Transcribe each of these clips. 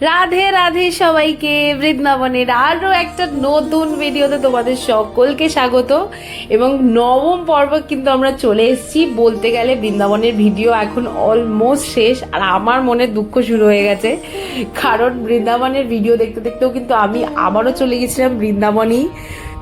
রাধে রাধে সবাইকে, বৃন্দাবনের আরও একটা নতুন ভিডিওতে তোমাদের সকলকে স্বাগত। এবং নবম পর্ব কিন্তু আমরা চলে এসেছি। বলতে গেলে বৃন্দাবনের ভিডিও এখন অলমোস্ট শেষ, আর আমার মনে দুঃখ শুরু হয়ে গেছে, কারণ বৃন্দাবনের ভিডিও দেখতে দেখতেও কিন্তু আমি আবারও চলে গেছিলাম বৃন্দাবনই।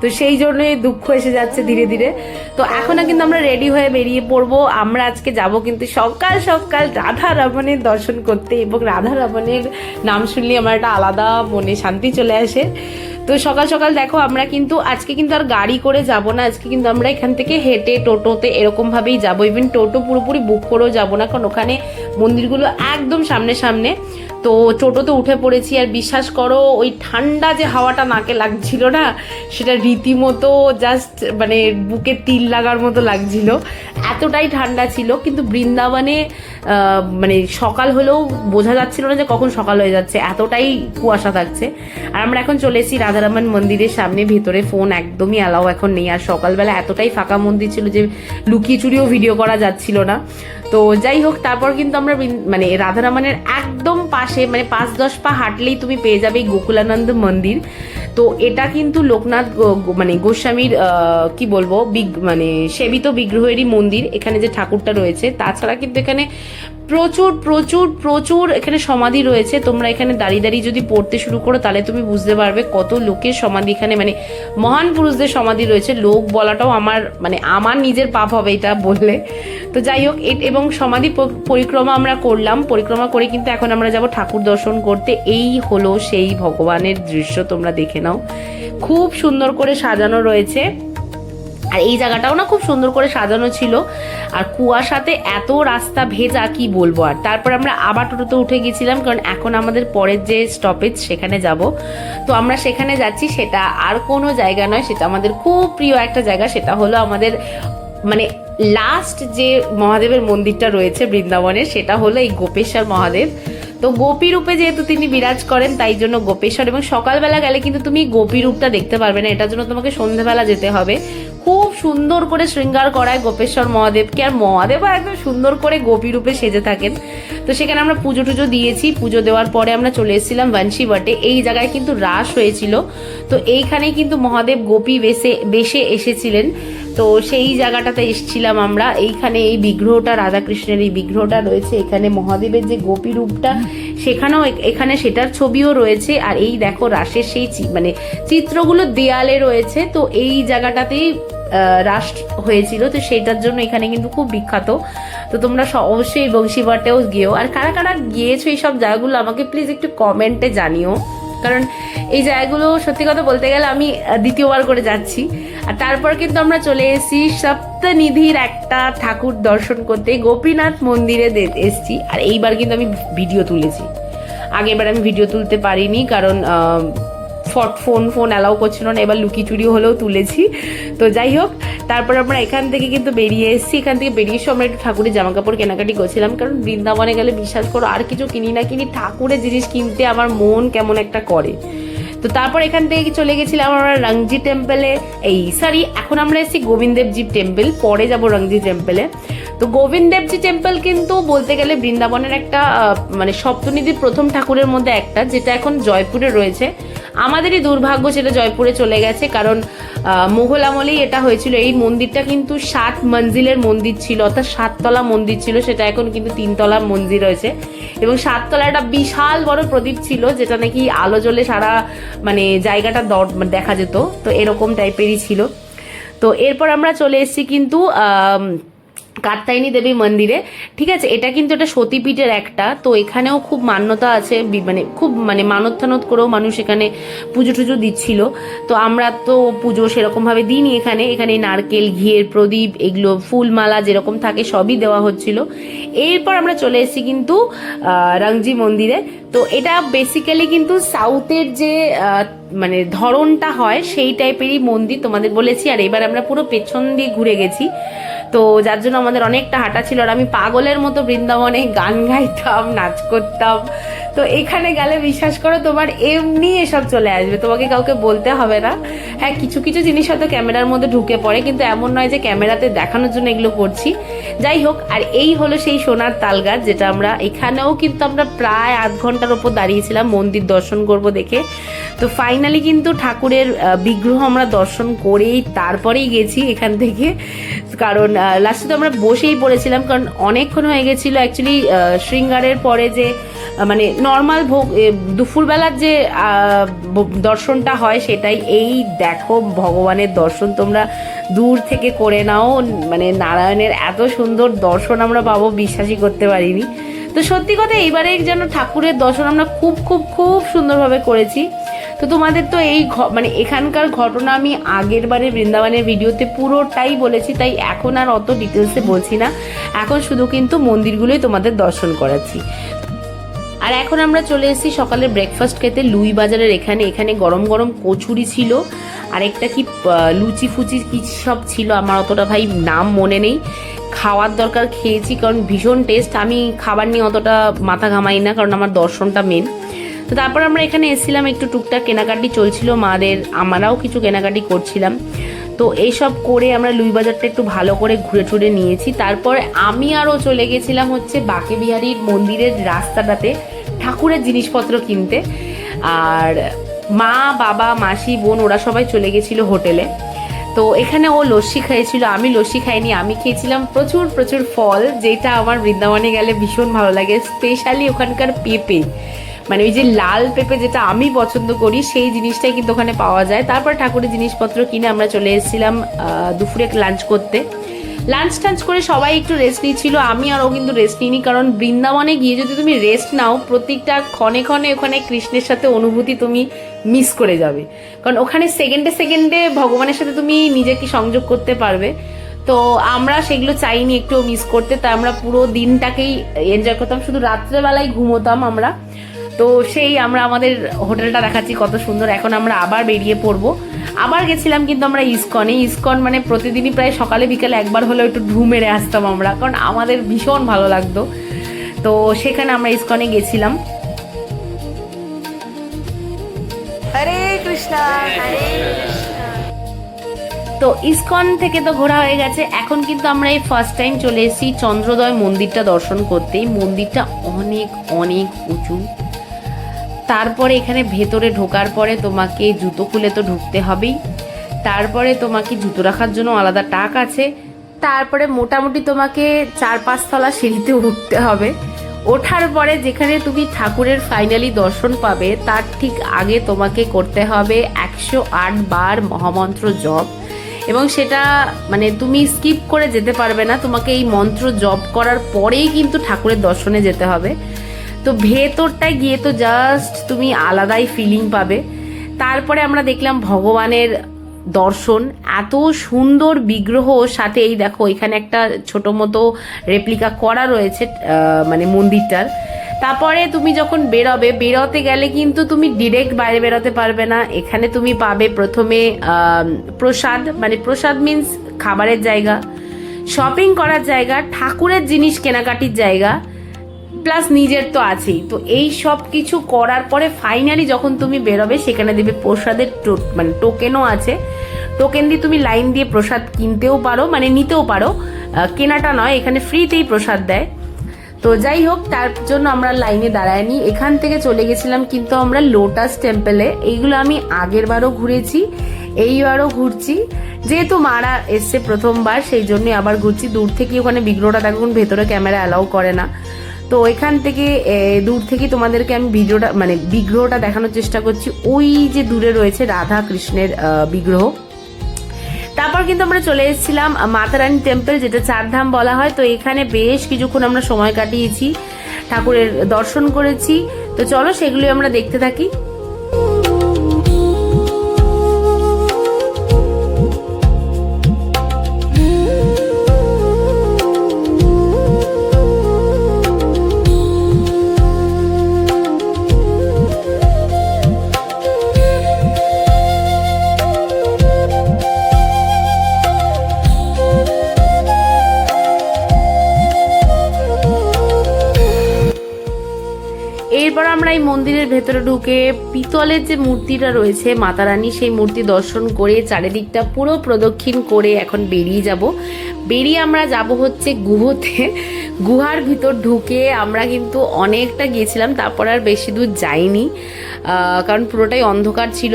তো সেই জন্যই দুঃখ এসে যাচ্ছে ধীরে ধীরে। তো এখনও কিন্তু আমরা রেডি হয়ে বেরিয়ে পড়বো। আমরা আজকে যাব কিন্তু সকাল সকাল রাধা রমণের দর্শন করতে, এবং রাধা রমণের নাম শুনলে আমার একটা আলাদা মনে শান্তি চলে আসে। তো সকাল সকাল দেখো, আমরা কিন্তু আজকে কিন্তু আর গাড়ি করে যাব না, আজকে কিন্তু আমরা এখান থেকে হেঁটে টোটোতে এরকমভাবেই যাবো। ইভেন টোটো পুরোপুরি বুক করেও যাবো না, কারণ ওখানে মন্দিরগুলো একদম সামনে সামনে। তো টোটোতে উঠে পড়েছি, আর বিশ্বাস করো ওই ঠান্ডা যে হাওয়াটা নাকে লাগছিল না, সেটা রীতিমতো জাস্ট মানে বুকে তিল লাগার মতো লাগছিল, এতটাই ঠান্ডা ছিল। কিন্তু বৃন্দাবনে মানে সকাল হলেও বোঝা যাচ্ছিল না যে কখন সকাল হয়ে যাচ্ছে, এতটাই কুয়াশা থাকছে। আর আমরা এখন চলে এসেছি রাধারমণ মন্দিরের সামনে। ভেতরে ফোন একদমই অ্যালাউ এখন নেই, আর সকালবেলা এতটাই ফাঁকা মন্দির ছিল যে লুকিয়ে চুরিও ভিডিও করা যাচ্ছিল না। তো যাই হোক, তারপর কিন্তু আমরা মানে রাধারমণের একদম পাশে, মানে 5-10 পা হাঁটলেই তুমি পেয়ে যাবে গোকুলানন্দ মন্দির। তো এটা কিন্তু লোকনাথ মানে গোস্বামীর কি বলবো মানে সেবিত বিগ্রহেরই মন্দির এখানে যে ঠাকুরটা রয়েছে। তাছাড়া কিন্তু এখানে প্রচুর প্রচুর প্রচুর এখানে সমাধি রয়েছে। তোমরা এখানে দাঁড়িয়ে দাঁড়িয়ে যদি পড়তে শুরু করো তাহলে তুমি বুঝতে পারবে কত লোকের সমাধি এখানে, মানে মহান পুরুষদের সমাধি রয়েছে। লোক বলাটাও আমার নিজের পাপ হবে এটা বললে। তো যাই হোক, এবং সমাধি পরিক্রমা আমরা করলাম। পরিক্রমা করে কিন্তু এখন আমরা যাব ঠাকুর দর্শন করতে। এই হলো সেই ভগবানের দৃশ্য, তোমরা দেখে নাও, খুব সুন্দর করে সাজানো রয়েছে। আর এই জায়গাটাও না খুব সুন্দর করে সাজানো ছিল, আর কুয়াশাতে এত রাস্তা ভেজা কি বলবো। আর তারপর আমরা আবার টোটোতে উঠে গেছিলাম, কারণ এখন আমাদের পরের যে স্টপেজ সেখানে যাব। তো আমরা সেখানে যাচ্ছি, সেটা আর কোনো জায়গা নয়, সেটা আমাদের খুব প্রিয় একটা জায়গা। সেটা হলো আমাদের মানে লাস্ট যে মহাদেবের মন্দিরটা রয়েছে বৃন্দাবনের, সেটা হলো এই গোপেশ্বর মহাদেব। তো গোপী রূপে যেহেতু তিনি বিরাজ করেন, তাই জন্য গোপেশ্বর। এবং সকালবেলা গেলে কিন্তু তুমি গোপী রূপটা দেখতে পারবে না, এটার জন্য তোমাকে সন্ধ্যেবেলা যেতে হবে। খুব সুন্দর করে শৃঙ্গার করায় গোপেশ্বর মহাদেবকে, আর মহাদেবও একদম সুন্দর করে গোপী রূপে সেজে থাকেন। তো সেখানে আমরা পুজো টুজো দিয়েছি। পুজো দেওয়ার পরে আমরা চলে এসেছিলাম বংশীবটে। এই জায়গায় কিন্তু রাস হয়েছিল, তো এইখানেই কিন্তু মহাদেব গোপী বেশে এসেছিলেন। তো সেই জায়গাটাতে এসেছিলাম আমরা। এইখানে এই বিগ্রহটা, রাধাকৃষ্ণের এই বিগ্রহটা রয়েছে এখানে, মহাদেবের যে গোপী রূপটা সেখানেও এখানে সেটার ছবিও রয়েছে। আর এই দেখো রাসের সেই মানে চিত্রগুলো দেয়ালে রয়েছে। তো এই জায়গাটাতেই রাস হয়েছিল, তো সেইটার জন্য এখানে কিন্তু খুব বিখ্যাত। তো তোমরা অবশ্যই বংশীবটেও গিয়েও, আর কারা কারা গিয়েছো এই সব জায়গাগুলো আমাকে প্লিজ একটু কমেন্টে জানিও, কারণ এই জায়গাগুলো সত্যি কথা বলতে গেলে আমি দ্বিতীয়বার করে যাচ্ছি। আর তারপর কিন্তু আমরা চলে এসেছি সপ্তনিধির একটা ঠাকুর দর্শন করতে, গোপীনাথ মন্দিরে এসেছি। আর এইবার কিন্তু আমি ভিডিও তুলেছি, আগেরবার আমি ভিডিও তুলতে পারিনি, কারণ ফোন অ্যালাউ করছিল না। এবার লুকি চুরি হলেও তুলেছি। তো যাই হোক, তারপর আমরা এখান থেকে কিন্তু বেরিয়ে এসেছি। এখান থেকে বেরিয়ে এসে আমরা একটু ঠাকুরের জামা কাপড় কেনাকাটি করছিলাম, কারণ বৃন্দাবনে গেলে বিশ্বাস করো আর কিছু কিনি না কিনি, ঠাকুরের জিনিস কিনতে আমার মন কেমন একটা করে। তো তারপর এখান থেকে চলে গেছিলাম আমরা রংজি টেম্পলে। এখন আমরা এসেছি গোবিন্দদেবজি টেম্পল, পরে যাব রংজি টেম্পলে। তো গোবিন্দদেবজি টেম্পল কিন্তু বলতে গেলে বৃন্দাবনের একটা মানে সপ্তনিধির প্রথম ঠাকুরের মধ্যে একটা, যেটা এখন জয়পুরে রয়েছে। আমাদেরই দুর্ভাগ্য সেটা জয়পুরে চলে গেছে, কারণ মুঘল আমলেই এটা হয়েছিল। এই মন্দিরটা কিন্তু 7 মঞ্জিলের মন্দির ছিল, অর্থাৎ 7 তলা মন্দির ছিল, সেটা এখন কিন্তু 3 তলা মন্দির হয়েছে। এবং 7 তলা একটা বিশাল বড় প্রদীপ ছিল, যেটা নাকি আলো জ্বলে সারা মানে জায়গাটা দেখা যেত। তো এরকম টাইপেরই ছিল। তো এরপর আমরা চলে এসেছি কিন্তু কাত্যায়নী দেবী মন্দিরে। ঠিক আছে, এটা কিন্তু এটা সতীপীঠের একটা। তো এখানেও খুব মান্যতা আছে, মানে খুব মানে মানত টানত করেও মানুষ এখানে পুজো টুজো দিচ্ছিল। তো আমরা তো পুজো সেরকমভাবে দিইনি এখানে। এখানে নারকেল, ঘিয়ের প্রদীপ, এগুলো ফুলমালা যেরকম থাকে সবই দেওয়া হচ্ছিল। এরপর আমরা চলে এসেছি কিন্তু রংজি মন্দিরে। তো এটা বেসিক্যালি কিন্তু সাউথের যে মানে ধরনটা হয় সেই টাইপেরই মন্দির, তোমাদের বলেছি। আর এবার আমরা পুরো পেছন দিয়ে ঘুরে গেছি, তো যার জন্য আমাদের অনেকটা হাঁটা ছিল। আর আমি পাগলের মতো বৃন্দাবনে গান গাইতাম, নাচ করতাম। তো এখানে গেলে বিশ্বাস করো তোমার এমনি এসব চলে আসবে, তোমাকে কাউকে বলতে হবে না। হ্যাঁ, কিছু কিছু জিনিস হয়তো ক্যামেরার মধ্যে ঢুকে পড়ে, কিন্তু এমন নয় যে ক্যামেরাতে দেখানোর জন্য এগুলো করছি। যাই হোক, আর এই হলো সেই সোনার তালগাছ, যেটা আমরা এখানেও কিন্তু আমরা প্রায় আধ ঘন্টার ওপর দাঁড়িয়েছিলাম মন্দির দর্শন করব দেখে। তো ফাইনালি কিন্তু ঠাকুরের বিগ্রহ আমরা দর্শন করেই তারপরেই গেছি এখান থেকে, কারণ লাস্টে তো আমরা বসেই পড়েছিলাম, কারণ অনেকক্ষণ হয়ে গেছিলো অ্যাকচুয়ালি। শৃঙ্গারের পরে যে মানে নর্মাল ভোগ দুপুরবেলার যে দর্শনটা হয় সেটাই। এই দেখো ভগবানের দর্শন তোমরা দূর থেকে করে নাও, মানে নারায়ণের এত সুন্দর দর্শন আমরা পাবো বিশ্বাসই করতে পারিনি। তো সত্যি কথা এইবারে যেন ঠাকুরের দর্শন আমরা খুব খুব খুব সুন্দরভাবে করেছি। তো তোমাদের তো এই মানে এখানকার ঘটনা আমি আগের বারে বৃন্দাবনের ভিডিওতে পুরোটাই বলেছি, তাই এখন আর অত ডিটেলসে বলছি না, এখন শুধু কিন্তু মন্দিরগুলোই তোমাদের দর্শন করাচ্ছি। আর এখন আমরা চলে এসেছি সকালের ব্রেকফাস্ট খেতে লুই বাজারের এখানে। এখানে গরম গরম কচুরি ছিল, আর একটা কি লুচি ফুচি কি সব ছিল, আমার অতটা ভাই নাম মনে নেই। খাওয়ার দরকার খেয়েছি, কারণ ভীষণ টেস্ট। আমি খাবার নিয়ে অতটা মাথা ঘামাই না, কারণ আমার দর্শনটা মেন। তো তারপর আমরা এখানে এসেছিলাম, একটু টুকটাক কেনাকাটি চলছিল মাদের, আমরাও কিছু কেনাকাটি করছিলাম। তো এইসব করে আমরা লুই বাজারটা একটু ভালো করে ঘুরে টুরে নিয়েছি। তারপরে আমি আরও চলে গেছিলাম হচ্ছে বাঁকে বিহারীর মন্দিরের রাস্তাটাতে ঠাকুরের জিনিসপত্র কিনতে। আর মা বাবা মাসি বোন ওরা সবাই চলে গেছিল হোটেলে। তো এখানে ও লস্যি খেয়েছিল, আমি লস্যি খাইনি, আমি খেয়েছিলাম প্রচুর প্রচুর ফল, যেটা আমার বৃন্দাবনে গেলে ভীষণ ভালো লাগে। স্পেশালি ওখানকার পেঁপে, মানে ওই যে লাল পেঁপে যেটা আমি পছন্দ করি, সেই জিনিসটাই কিন্তু ওখানে পাওয়া যায়। তারপর ঠাকুরের জিনিসপত্র কিনে আমরা চলে এসেছিলাম দুপুরে লাঞ্চ করতে। লাঞ্চ টাঞ্চ করে সবাই একটু রেস্ট নিচ্ছিল, আমি আর ও কিন্তু রেস্ট নিইনি, কারণ বৃন্দাবনে গিয়ে যদি তুমি রেস্ট নাও প্রত্যেকটা ক্ষণে ক্ষণে ওখানে কৃষ্ণের সাথে অনুভূতি তুমি মিস করে যাবে, কারণ ওখানে সেকেন্ডে সেকেন্ডে ভগবানের সাথে তুমি নিজেকে সংযোগ করতে পারবে। তো আমরা সেগুলো চাইনি একটু মিস করতে, তাই আমরা পুরো দিনটাকেই এনজয় করতাম, শুধু রাত্রেবেলায় ঘুমোতাম আমরা। তো সেই আমরা আমাদের হোটেলটা দেখাচ্ছি কত সুন্দর। এখন আমরা আবার বেরিয়ে পড়বো। আবার গেছিলাম কিন্তু আমরা ইস্কনে। ইস্কন মানে প্রতিদিনই প্রায় সকালে বিকালে একবার হলেও একটু ঢু মেরে আসতাম আমরা, কারণ আমাদের ভীষণ ভালো লাগতো। তো সেখানে আমরা ইস্কনে গেছিলাম। হরে কৃষ্ণ হরে কৃষ্ণ। তো ইস্কন থেকে তো ঘোরা হয়ে গেছে, এখন কিন্তু আমরা এই ফার্স্ট টাইম চলে এসেছি চন্দ্রোদয় মন্দিরটা দর্শন করতে। এই মন্দিরটা অনেক অনেক উঁচু। তারপরে এখানে ভেতরে ঢোকার পরে তোমাকে জুতো খুলে তো ঢুকতে হবেই, তারপরে তোমাকে জুতো রাখার জন্য আলাদা টাক আছে, তারপরে মোটামুটি তোমাকে 4-5 তলা সিঁড়িতে উঠতে হবে। ওঠার পরে যেখানে তুমি ঠাকুরের ফাইনালি দর্শন পাবে, তার ঠিক আগে তোমাকে করতে হবে 108 বার মহামন্ত্র জপ, এবং সেটা মানে তুমি স্কিপ করে যেতে পারবে না, তোমাকে এই মন্ত্র জপ করার পরেই কিন্তু ঠাকুরের দর্শনে যেতে হবে। তো ভেতরটায় গিয়ে তো জাস্ট তুমি আলাদাই ফিলিং পাবে। তারপরে আমরা দেখলাম ভগবানের দর্শন, এত সুন্দর বিগ্রহ, সাথে এই দেখো এখানে একটা ছোট মতো রেপ্লিকা করা রয়েছে মানে মন্দিরটার। তারপরে তুমি যখন বেরোতে গেলে কিন্তু তুমি ডিরেক্ট বাইরে বেরোতে পারবে না, এখানে তুমি পাবে প্রথমে প্রসাদ, মানে প্রসাদ মিন্স খাবারের জায়গা, শপিং করার জায়গা, ঠাকুরের জিনিস কেনাকাটির জায়গা, প্লাস নিজের তো আছেই। তো এই সব কিছু করার পরে ফাইনালি যখন তুমি বেরোবে, সেখানে দেবে প্রসাদের মানে টোকেনও আছে। টোকেন দিয়ে তুমি লাইন দিয়ে প্রসাদ কিনতেও পারো, মানে নিতেও পারো, কেনাটা নয়, এখানে ফ্রিতেই প্রসাদ দেয়। তো যাই হোক, তার জন্য আমরা লাইনে দাঁড়াইনি, এখান থেকে চলে গেছিলাম কিন্তু আমরা লোটাস টেম্পলে। এইগুলো আমি আগের বারও ঘুরেছি, এইবারও ঘুরছি, যেহেতু মারা এসছে প্রথমবার সেই জন্য আবার ঘুরছি। দূর থেকে ওখানে বিগ্রহটা দেখুন, ভেতরে ক্যামেরা অ্যালাউ করে না, তো এখান থেকে দূর থেকে তোমাদেরকে আমি ভিডিওটা মানে বিগ্রহটা দেখানোর চেষ্টা করছি। ওই যে দূরে রয়েছে রাধা কৃষ্ণের বিগ্রহ। তারপর কিন্তু আমরা চলে এসেছিলাম মাতারানী টেম্পল, যেটা 4 ধাম বলা হয়। তো এখানে বেশ কিছুক্ষণ আমরা সময় কাটিয়েছি, ঠাকুরের দর্শন করেছি। তো চলো সেগুলো আমরা দেখতে থাকি। এরপর আমরা এই মন্দিরের ভেতরে ঢুকে পিতলের যে মূর্তিটা রয়েছে মাতা রানী, সেই মূর্তি দর্শন করে চারিদিকটা পুরো প্রদক্ষিণ করে এখন বেরিয়ে যাব। বেরিয়ে আমরা যাব হচ্ছে গুহতে। গুহার ভিতর ঢুকে আমরা কিন্তু অনেকটা গিয়েছিলাম, তারপর আর বেশি দূর যাইনি, কারণ পুরোটাই অন্ধকার ছিল।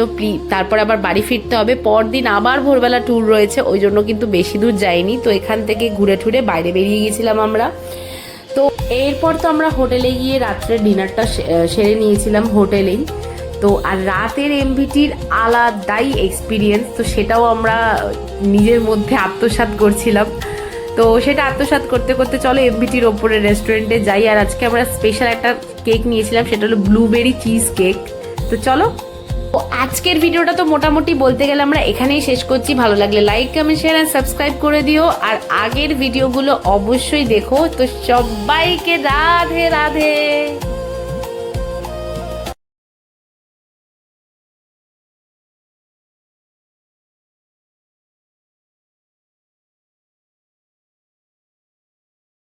তারপর আবার বাড়ি ফিরতে হবে, পরদিন আবার ভোরবেলা ট্যুর রয়েছে, ওই জন্য কিন্তু বেশি দূর যাইনি। তো এখান থেকে ঘুরে ঠুরে বাইরে বেরিয়ে গিয়েছিলাম আমরা। তো এরপর তো আমরা হোটেলে গিয়ে রাত্রে ডিনারটা সেরে নিয়েছিলাম হোটেলেই। তো আর রাতের এমভিটির আলাদাই এক্সপিরিয়েন্স, তো সেটাও আমরা নিজের মধ্যে আত্মসাৎ করছিলাম। তো সেটা আত্মসাৎ করতে করতে চলো এমভিটির ওপরে রেস্টুরেন্টে যাই। আর আজকে আমরা স্পেশাল একটা কেক নিয়েছিলাম, সেটা হলো ব্লুবেরি চিজ কেক। তো চলো, তো আজকের ভিডিওটা তো মোটামুটি বলতে গেলে আমরা এখানেই শেষ করছি। ভালো লাগলে লাইক, কমেন্ট, শেয়ার আর সাবস্ক্রাইব করে দিও। আর আগের ভিডিওগুলো অবশ্যই দেখো। তো সবাইকে রাধে রাধে।